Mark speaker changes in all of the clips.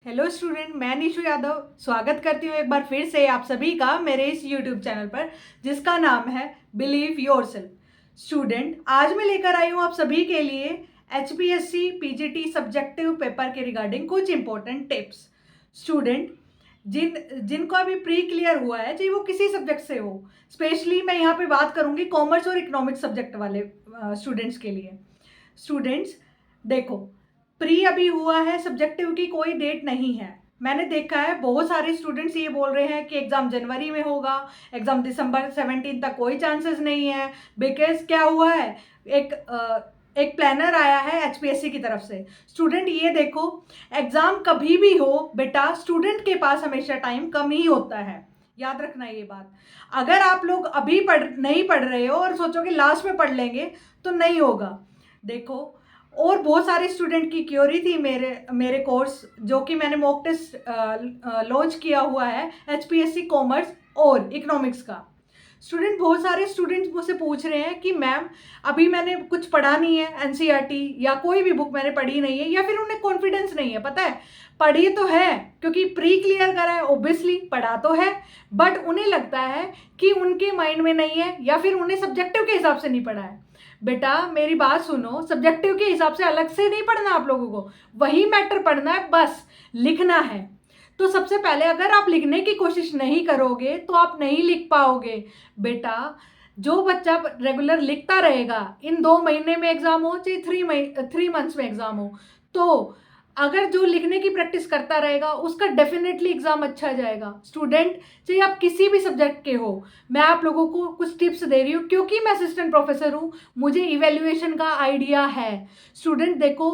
Speaker 1: Hello student, मैं निशु यादव स्वागत करती हूँ एक बार फिर से आप सभी का मेरे इस यूट्यूब चैनल पर जिसका नाम है बिलीव योरसेल्फ। स्टूडेंट, आज मैं लेकर आई हूँ आप सभी के लिए एचपीएससी पीजीटी सब्जेक्टिव पेपर के रिगार्डिंग कुछ इंपॉर्टेंट टिप्स। स्टूडेंट, जिनको अभी प्री क्लियर हुआ है, चाहे वो किसी सब्जेक्ट से हो, स्पेशली मैं यहाँ पे बात करूँगी कॉमर्स और इकोनॉमिक्स सब्जेक्ट वाले स्टूडेंट्स के लिए। स्टूडेंट्स देखो, प्री अभी हुआ है, सब्जेक्टिव की कोई डेट नहीं है। मैंने देखा है बहुत सारे स्टूडेंट्स ये बोल रहे हैं कि एग्जाम जनवरी में होगा, एग्जाम दिसंबर 17 तक कोई चांसेस नहीं है। बिकॉज क्या हुआ है, एक प्लानर आया है एचपीएससी की तरफ से। स्टूडेंट ये देखो, एग्जाम कभी भी हो बेटा, स्टूडेंट के पास हमेशा टाइम कम ही होता है। याद रखना ये बात। अगर आप लोग अभी नहीं पढ़ रहे हो और सोचो कि लास्ट में पढ़ लेंगे तो नहीं होगा। देखो, और बहुत सारे स्टूडेंट की क्योरी थी मेरे कोर्स, जो कि मैंने मॉक टेस्ट लॉन्च किया हुआ है एचपीएससी कॉमर्स और इकोनॉमिक्स का। स्टूडेंट, बहुत सारे स्टूडेंट्स मुझसे पूछ रहे हैं कि मैम अभी मैंने कुछ पढ़ा नहीं है, एनसीईआरटी या कोई भी बुक मैंने पढ़ी नहीं है, या फिर उन्हें कॉन्फिडेंस नहीं है। पता है, पढ़ी तो है क्योंकि प्री क्लियर करा है, ऑब्वियसली पढ़ा तो है, बट उन्हें लगता है कि उनके माइंड में नहीं है, या फिर उन्हें सब्जेक्टिव के हिसाब से नहीं पढ़ा है। बेटा मेरी बात सुनो, सब्जेक्टिव के हिसाब से अलग से नहीं पढ़ना आप लोगों को, वही मैटर पढ़ना है, बस लिखना है। तो सबसे पहले अगर आप लिखने की कोशिश नहीं करोगे तो आप नहीं लिख पाओगे। बेटा, जो बच्चा रेगुलर लिखता रहेगा, इन 2 महीने में एग्जाम हो चाहे 3 मंथ्स में एग्जाम हो, तो अगर जो लिखने की प्रैक्टिस करता रहेगा उसका डेफिनेटली एग्जाम अच्छा जाएगा। स्टूडेंट, चाहे आप किसी भी सब्जेक्ट के हो, मैं आप लोगों को कुछ टिप्स दे रही हूँ क्योंकि मैं असिस्टेंट प्रोफेसर हूँ, मुझे इवेल्युएशन का आइडिया है। स्टूडेंट देखो,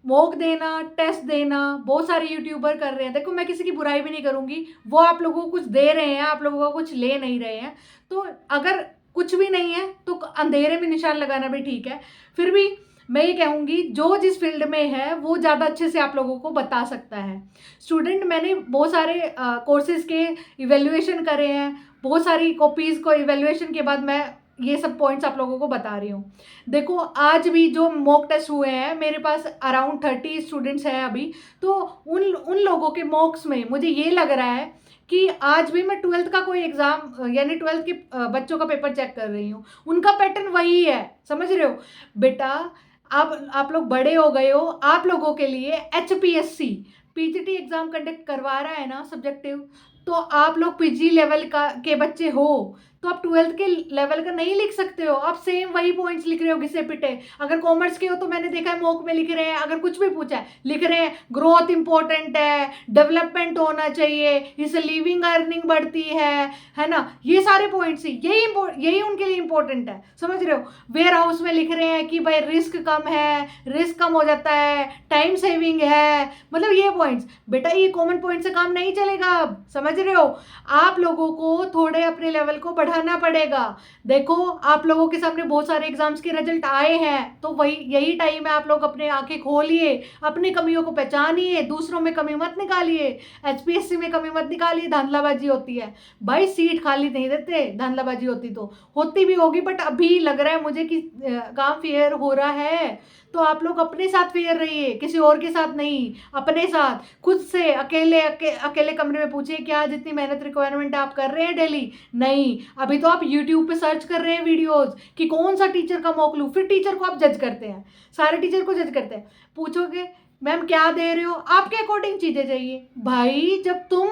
Speaker 1: मॉक देना, टेस्ट देना बहुत सारे यूट्यूबर कर रहे हैं। देखो, मैं किसी की बुराई भी नहीं करूँगी, वो आप लोगों को कुछ दे रहे हैं, आप लोगों को कुछ ले नहीं रहे हैं। तो अगर कुछ भी नहीं है तो अंधेरे में निशान लगाना भी ठीक है। फिर भी मैं ये कहूँगी, जो जिस फील्ड में है वो ज़्यादा अच्छे से आप लोगों को बता सकता है। स्टूडेंट, मैंने बहुत सारे कोर्सेज के इवेल्युएशन करे हैं, बहुत सारी कॉपीज़ को इवेल्युएशन के बाद मैं ये सब पॉइंट्स आप लोगों को बता रही हूँ। देखो, आज भी जो मॉक टेस्ट हुए हैं, मेरे पास अराउंड 30 स्टूडेंट्स हैं अभी, तो उन उन लोगों के मॉक्स में मुझे ये लग रहा है कि आज भी मैं 12th का कोई एग्जाम यानी 12th के बच्चों का पेपर चेक कर रही हूँ, उनका पैटर्न वही है। समझ रहे हो बेटा, आप लोग बड़े हो गए हो, आप लोगों के लिए एचपीएससी पीजीटी एग्जाम कंडक्ट करवा रहा है ना सब्जेक्टिव, तो आप लोग पीजी लेवल का के बच्चे हो, तो आप 12th के लेवल का नहीं लिख सकते हो। आप सेम वही पॉइंट्स लिख रहे हो घिसे पिटे। अगर कॉमर्स के हो तो मैंने देखा है मॉक में लिख रहे हैं, अगर कुछ भी पूछा है लिख रहे हैं ग्रोथ इंपॉर्टेंट है, डेवलपमेंट होना चाहिए, इससे लिविंग अर्निंग बढ़ती है ना। ये सारे पॉइंट्स यही उनके लिए इंपॉर्टेंट है। समझ रहे हो, वेयर हाउस में लिख रहे हैं कि भाई रिस्क कम है, रिस्क कम हो जाता है, टाइम सेविंग है, मतलब ये पॉइंट्स। बेटा, ये कॉमन पॉइंट से काम नहीं चलेगा। अब समझ रहे हो, आप लोगों को थोड़े अपने लेवल को बढ़ाना पड़ेगा। देखो, आप लोगों के सामने बहुत सारे एग्जाम्स के रिजल्ट आए हैं, तो वही यही टाइम है, आप लोग अपने आंखें खोलिए, अपनी कमियों को पहचानिए, दूसरों में कमी मत निकालिए, एचपीएससी में कमी मत निकालिए। धांधलाबाजी होती है भाई, सीट खाली नहीं देते, धांधलाबाजी होती तो होती भी होगी, बट अभी लग रहा है मुझे कि काम फेयर हो रहा है। तो आप लोग अपने साथ फेयर रहिए, किसी और के साथ नहीं, अपने साथ खुद से अकेले कमरे में पूछिए क्या जितनी मेहनत रिक्वायरमेंट आप कर रहे हैं डेली। नहीं, अभी तो आप यूट्यूब पे सर्च कर रहे हैं वीडियोस कि कौन सा टीचर का मॉक लूं, फिर टीचर को आप जज करते हैं, सारे टीचर को जज करते हैं। पूछोगे मैम क्या दे रहे हो, आपके अकॉर्डिंग चीजें चाहिए। भाई, जब तुम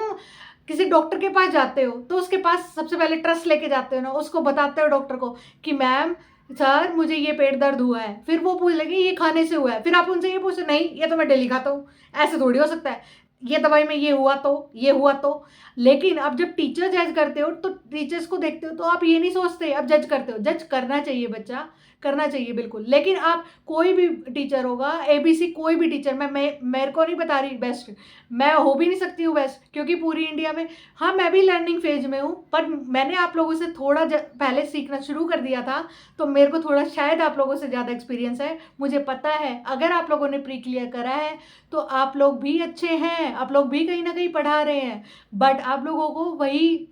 Speaker 1: किसी डॉक्टर के पास जाते हो तो उसके पास सबसे पहले ट्रस्ट लेके जाते हो ना, उसको बताते हो डॉक्टर को कि मैम सर मुझे ये पेट दर्द हुआ है, फिर वो पूछ लेंगे ये खाने से हुआ है, फिर आप उनसे ये पूछते नहीं ये तो मैं डेली खाता हूँ, ऐसे थोड़ी हो सकता है, ये दवाई में ये हुआ तो ये हुआ तो। लेकिन अब जब टीचर जज करते हो तो टीचर्स को देखते हो तो आप ये नहीं सोचते, अब जज करते हो। जज करना चाहिए बच्चा, करना चाहिए बिल्कुल, लेकिन आप कोई भी टीचर होगा, एबीसी कोई भी टीचर, मैं मेरे को नहीं बता रही बेस्ट, मैं हो भी नहीं सकती हूँ बेस्ट क्योंकि पूरी इंडिया में, हाँ मैं भी लर्निंग फेज में हूँ, पर मैंने आप लोगों से थोड़ा पहले सीखना शुरू कर दिया था, तो मेरे को थोड़ा शायद आप लोगों से ज़्यादा एक्सपीरियंस है। मुझे पता है अगर आप लोगों ने प्री क्लियर करा है तो आप लोग भी अच्छे हैं, आप लोग भी कहीं ना कहीं पढ़ा रहे हैं, बट आप लोगों को वही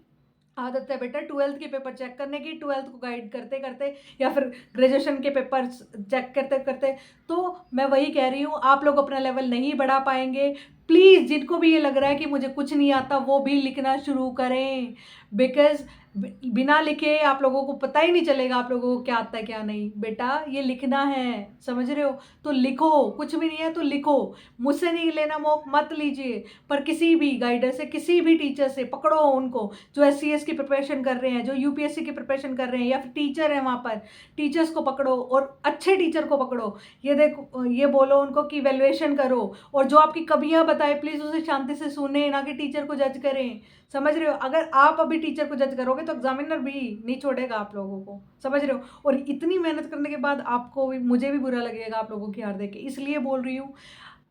Speaker 1: आदत है बेटा 12th के पेपर चेक करने की, 12th को गाइड करते करते या फिर ग्रेजुएशन के पेपर चेक करते करते। तो मैं वही कह रही हूँ, आप लोग अपना लेवल नहीं बढ़ा पाएंगे। प्लीज़ जिनको भी ये लग रहा है कि मुझे कुछ नहीं आता वो भी लिखना शुरू करें, बिकॉज़ बिना लिखे आप लोगों को पता ही नहीं चलेगा आप लोगों को क्या आता है क्या नहीं। बेटा ये लिखना है, समझ रहे हो? तो लिखो, कुछ भी नहीं है तो लिखो। मुझसे नहीं लेना मौक मत लीजिए, पर किसी भी गाइडर से, किसी भी टीचर से पकड़ो उनको जो एससीएस की प्रिपरेशन कर रहे हैं, जो यूपीएससी की प्रिपरेशन कर रहे हैं, या फिर टीचर हैं वहाँ पर, टीचर्स को पकड़ो और अच्छे टीचर को पकड़ो। ये देखो, ये बोलो उनको कि वैल्यूएशन करो, और जो आपकी कमियां बताए प्लीज़ उसे शांति से सुने, ना कि टीचर को जज करें। समझ रहे हो? अगर आप अभी टीचर को जज करोगे तो एग्जामिनर भी नहीं छोड़ेगा आप लोगों को, समझ रहे हो? और इतनी मेहनत करने के बाद आपको भी, मुझे भी बुरा लगेगा आप लोगों की हार देख के, इसलिए बोल रही हूँ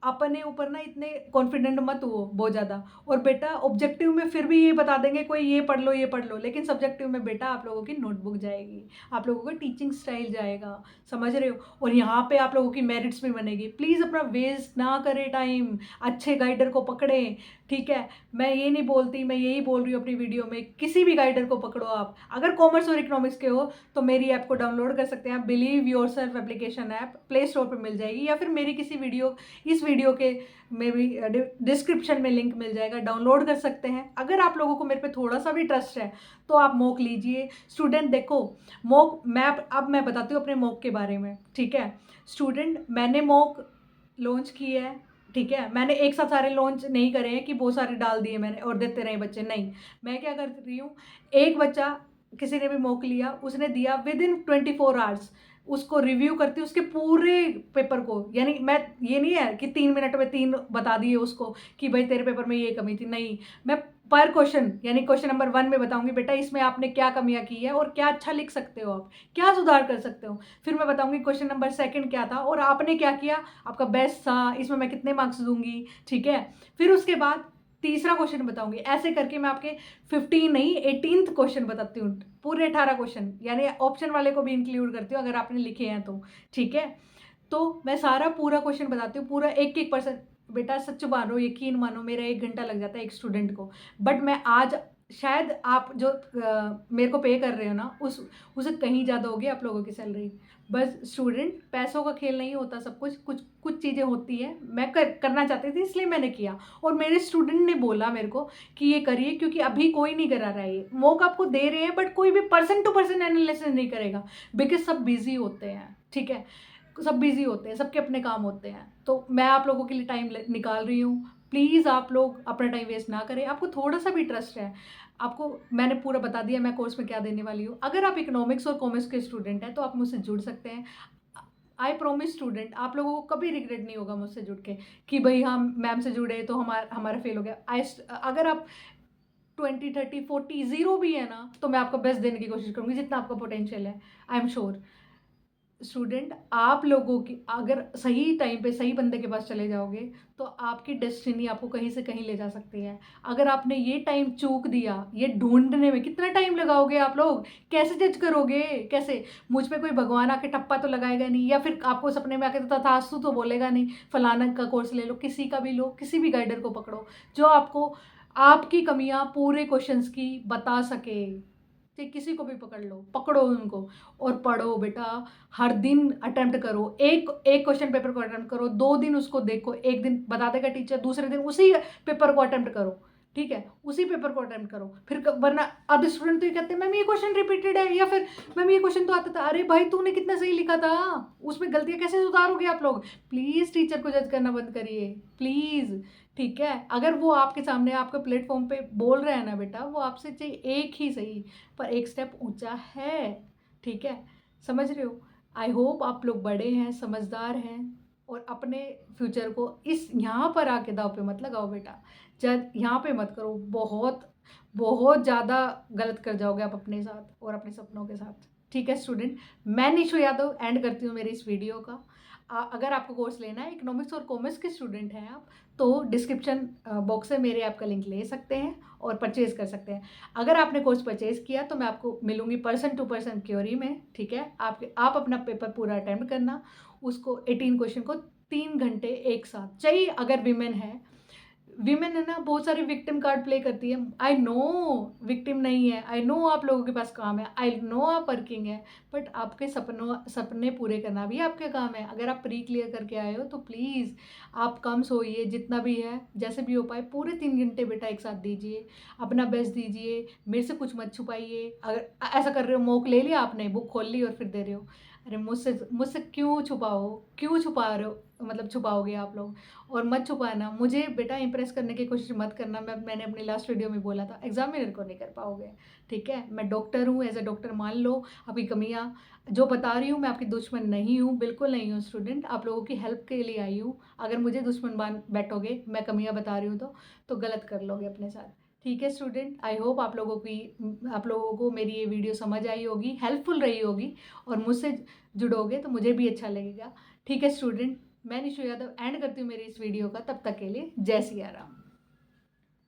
Speaker 1: अपने ऊपर ना इतने कॉन्फिडेंट मत हो बहुत ज़्यादा। और बेटा ऑब्जेक्टिव में फिर भी ये बता देंगे कोई ये पढ़ लो ये पढ़ लो, लेकिन सब्जेक्टिव में बेटा आप लोगों की नोटबुक जाएगी, आप लोगों का टीचिंग स्टाइल जाएगा, समझ रहे हो? और यहाँ पे आप लोगों की मेरिट्स भी बनेगी। प्लीज़ अपना वेस्ट ना करें टाइम, अच्छे गाइडर को पकड़ें, ठीक है? मैं ये नहीं बोलती, मैं यही बोल रही हूँ अपनी वीडियो में, किसी भी गाइडर को पकड़ो आप। अगर कॉमर्स और इकोनॉमिक्स के हो तो मेरी ऐप को डाउनलोड कर सकते हैं आप, believe yourself application app play store पर मिल जाएगी, या फिर मेरी किसी वीडियो, इस वीडियो के में भी डिस्क्रिप्शन में लिंक मिल जाएगा, डाउनलोड कर सकते हैं। अगर आप लोगों को मेरे पे थोड़ा सा भी ट्रस्ट है तो आप मॉक लीजिए। स्टूडेंट देखो, मॉक मैं अब मैं बताती हूँ अपने मॉक के बारे में, ठीक है? स्टूडेंट मैंने मॉक लॉन्च किए है, ठीक है? मैंने एक साथ सारे लॉन्च नहीं करे हैं कि बहुत सारे डाल दिए मैंने और देते रहे बच्चे, नहीं। मैं क्या कर रही हूँ, एक बच्चा किसी ने भी मॉक लिया, उसने दिया विद इन 24 आवर्स, उसको रिव्यू करती हूँ उसके पूरे पेपर को। यानी मैं, ये नहीं है कि 3 मिनट में 3 बता दिए उसको कि भाई तेरे पेपर में ये कमी थी, नहीं। मैं पर क्वेश्चन, यानी क्वेश्चन नंबर 1 में बताऊंगी बेटा इसमें आपने क्या कमियां की है और क्या अच्छा लिख सकते हो आप, क्या सुधार कर सकते हो। फिर मैं बताऊंगी क्वेश्चन नंबर 2 क्या था और आपने क्या किया, आपका बेस्ट था, इसमें मैं कितने मार्क्स दूंगी, ठीक है? फिर उसके बाद तीसरा क्वेश्चन बताऊंगी। ऐसे करके मैं आपके 15 नहीं 18th क्वेश्चन बताती हूँ, पूरे 18 क्वेश्चन, यानी ऑप्शन वाले को भी इंक्लूड करती हूँ अगर आपने लिखे हैं तो, ठीक है? तो मैं सारा पूरा क्वेश्चन बताती हूँ, पूरा एक एक परसेंट। बेटा सच मानो, यकीन मानो, मेरा 1 घंटा लग जाता है एक स्टूडेंट को, बट मैं आज शायद आप जो मेरे को पे कर रहे हो ना, उसे कहीं ज़्यादा होगी आप लोगों की सैलरी। बस स्टूडेंट, पैसों का खेल नहीं होता सब कुछ, कुछ कुछ चीज़ें होती हैं। मैं करना चाहती थी इसलिए मैंने किया, और मेरे स्टूडेंट ने बोला मेरे को कि ये करिए, क्योंकि अभी कोई नहीं करा रहा है, ये मौका आपको दे रहे हैं बट कोई भी पर्सन टू पर्सन एनालिसिस नहीं करेगा, बिकॉज सब बिजी होते हैं, ठीक है? सब बिजी होते हैं, सबके अपने काम होते हैं। तो मैं आप लोगों के लिए टाइम निकाल रही हूँ। प्लीज़ आप लोग अपना टाइम वेस्ट ना करें। आपको थोड़ा सा भी ट्रस्ट है, आपको मैंने पूरा बता दिया मैं कोर्स में क्या देने वाली हूँ। अगर आप इकोनॉमिक्स और कॉमर्स के स्टूडेंट हैं तो आप मुझसे जुड़ सकते हैं। आई प्रोमिस स्टूडेंट, आप लोगों को कभी रिग्रेट नहीं होगा मुझसे जुड़ के कि भाई हम मैम से जुड़े तो हमारा फेल हो गया। अगर आप 20, 30, 40 जीरो भी है ना, तो मैं आपको बेस्ट देने की कोशिश करूँगी जितना आपका पोटेंशियल है। आई एम श्योर स्टूडेंट, आप लोगों की अगर सही टाइम पे सही बंदे के पास चले जाओगे तो आपकी डेस्टिनी आपको कहीं से कहीं ले जा सकती है। अगर आपने ये टाइम चूक दिया, ये ढूंढने में कितना टाइम लगाओगे आप लोग, कैसे जज करोगे, कैसे? मुझ पे कोई भगवान आके टप्पा तो लगाएगा नहीं, या फिर आपको सपने में आके तो तथास्तु तो बोलेगा नहीं, फलाना का कोर्स ले लो, किसी का भी लो, किसी भी गाइडर को पकड़ो जो आपको आपकी कमियां पूरे क्वेश्चंस की बता सके। ठीक, किसी को भी पकड़ लो, पकड़ो उनको और पढ़ो बेटा। हर दिन अटेम्प्ट करो, एक एक क्वेश्चन पेपर को अटेम्प्ट करो, 2 दिन उसको देखो, एक दिन बता देगा टीचर, दूसरे दिन उसी पेपर को अटेम्प्ट करो, ठीक है? उसी पेपर को अटेम्प्ट करो। फिर वरना अब स्टूडेंट तो ये कहते हैं मैम ये क्वेश्चन रिपीटेड है, या फिर मैम ये क्वेश्चन तो आता था। अरे भाई तूने कितना सही लिखा था, उसमें गलतियां कैसे सुधारोगे आप लोग? प्लीज़ टीचर को जज करना बंद करिए, प्लीज़, ठीक है? अगर वो आपके सामने आपके प्लेटफॉर्म पे बोल रहे हैं ना बेटा, वो आपसे चाहिए एक ही सही, पर एक स्टेप ऊंचा है, ठीक है? समझ रहे हो? आई होप आप लोग बड़े हैं, समझदार हैं, और अपने फ्यूचर को इस यहाँ पर आके दाव पे मत लगाओ बेटा। जब यहाँ पे मत करो, बहुत बहुत ज़्यादा गलत कर जाओगे आप अपने साथ और अपने सपनों के साथ, ठीक है स्टूडेंट? मैं निशु यादव एंड करती हूँ मेरी इस वीडियो का। अगर आपको कोर्स लेना है, इकोनॉमिक्स और कॉमर्स के स्टूडेंट हैं आप, तो डिस्क्रिप्शन बॉक्स से मेरे ऐप का लिंक ले सकते हैं और परचेज़ कर सकते हैं। अगर आपने कोर्स परचेज़ किया तो मैं आपको मिलूंगी पर्सन टू पर्सन क्योरी में, ठीक है? आप अपना पेपर पूरा अटेम्प्ट करना, उसको 18 क्वेश्चन को 3 घंटे एक साथ चाहिए। अगर विमेन है, विमेन है ना बहुत सारी विक्टिम कार्ड प्ले करती है। आई नो विक्टिम नहीं है, आई नो आप लोगों के पास काम है, आई नो आप वर्किंग है, बट आपके सपने पूरे करना भी आपके काम है। अगर आप प्री क्लियर करके आए हो तो प्लीज़ आप कम सोइए, जितना भी है जैसे भी हो पाए पूरे 3 घंटे बेटा एक साथ दीजिए, अपना बेस्ट दीजिए, मेरे से कुछ मत छुपाइए। अगर ऐसा कर रहे हो, मॉक ले लिया आपने, बुक खोल ली और फिर दे रहे हो, अरे मुझसे मुझसे क्यों छुपा रहे हो, मतलब छुपाओगे आप लोग। और मत छुपाना मुझे बेटा, इंप्रेस करने की कोशिश मत करना। मैंने अपनी लास्ट वीडियो में बोला था एग्जामिनर को नहीं कर पाओगे, ठीक है। मैं डॉक्टर हूँ, एज ए डॉक्टर मान लो आपकी कमियाँ। जो बता रही हूँ मैं आपकी दुश्मन नहीं हूँ, बिल्कुल नहीं हूँ स्टूडेंट, आप लोगों की हेल्प के लिए आई हूँ। अगर मुझे दुश्मन मान बैठोगे, मैं कमियाँ बता रही हूँ तो गलत कर लोगे अपने साथ, ठीक है स्टूडेंट। आई होप आप लोगों को मेरी ये वीडियो समझ आई होगी, हेल्पफुल रही होगी, और मुझसे जुड़ोगे तो मुझे भी अच्छा लगेगा, ठीक है स्टूडेंट। मैं निशु यादव एंड करती हूँ मेरी इस वीडियो का। तब तक के लिए जय सिया राम।